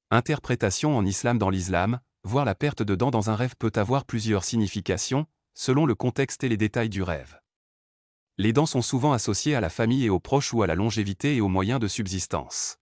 Interprétation en islam. Dans l'islam, voir la perte de dents dans un rêve peut avoir plusieurs significations, selon le contexte et les détails du rêve. Les dents sont souvent associées à la famille et aux proches ou à la longévité et aux moyens de subsistance.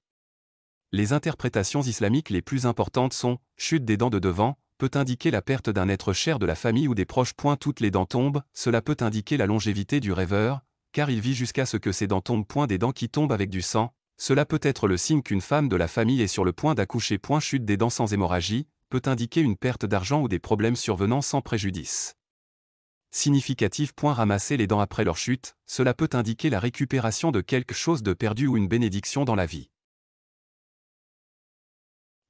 Les interprétations islamiques les plus importantes sont « chute des dents de devant » peut indiquer la perte d'un être cher de la famille ou des proches. Toutes les dents tombent, cela peut indiquer la longévité du rêveur, car il vit jusqu'à ce que ses dents tombent. Des dents qui tombent avec du sang, cela peut être le signe qu'une femme de la famille est sur le point d'accoucher. Chute des dents sans hémorragie, peut indiquer une perte d'argent ou des problèmes survenant sans préjudice. Significatif. Ramasser les dents après leur chute, cela peut indiquer la récupération de quelque chose de perdu ou une bénédiction dans la vie.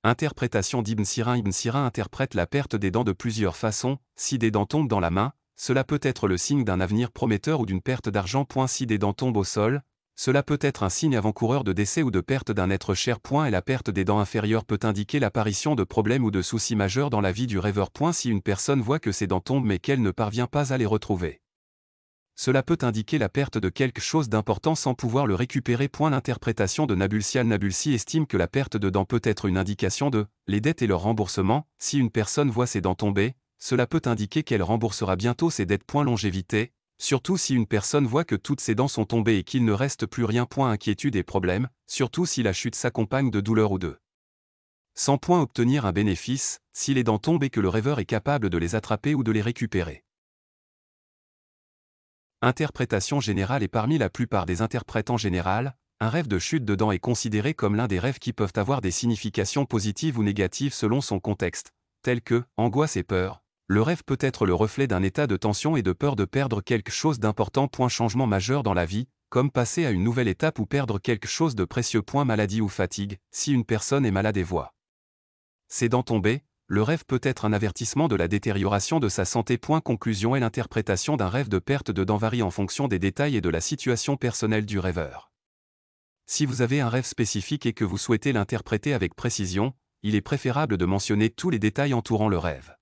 Interprétation d'Ibn Sirin. Ibn Sirin interprète la perte des dents de plusieurs façons. Si des dents tombent dans la main, cela peut être le signe d'un avenir prometteur ou d'une perte d'argent. Si des dents tombent au sol, cela peut être un signe avant-coureur de décès ou de perte d'un être cher. Et la perte des dents inférieures peut indiquer l'apparition de problèmes ou de soucis majeurs dans la vie du rêveur. Si une personne voit que ses dents tombent mais qu'elle ne parvient pas à les retrouver, cela peut indiquer la perte de quelque chose d'important sans pouvoir le récupérer. L'interprétation de Nabulsi. Al-Nabulsi estime que la perte de dents peut être une indication de les dettes et leur remboursement. Si une personne voit ses dents tomber, cela peut indiquer qu'elle remboursera bientôt ses dettes. Longévité, surtout si une personne voit que toutes ses dents sont tombées et qu'il ne reste plus rien. Inquiétude et problème, surtout si la chute s'accompagne de douleur ou de sans obtenir un bénéfice, si les dents tombent et que le rêveur est capable de les attraper ou de les récupérer. Interprétation générale. Et parmi la plupart des interprètes en général, un rêve de chute de dents est considéré comme l'un des rêves qui peuvent avoir des significations positives ou négatives selon son contexte, tels que angoisse et peur. Le rêve peut être le reflet d'un état de tension et de peur de perdre quelque chose d'important. Changement majeur dans la vie, comme passer à une nouvelle étape ou perdre quelque chose de précieux. Maladie ou fatigue, si une personne est malade et voit ses dents tomber, le rêve peut être un avertissement de la détérioration de sa santé. Conclusion. Et l'interprétation d'un rêve de perte de dents varie en fonction des détails et de la situation personnelle du rêveur. Si vous avez un rêve spécifique et que vous souhaitez l'interpréter avec précision, il est préférable de mentionner tous les détails entourant le rêve.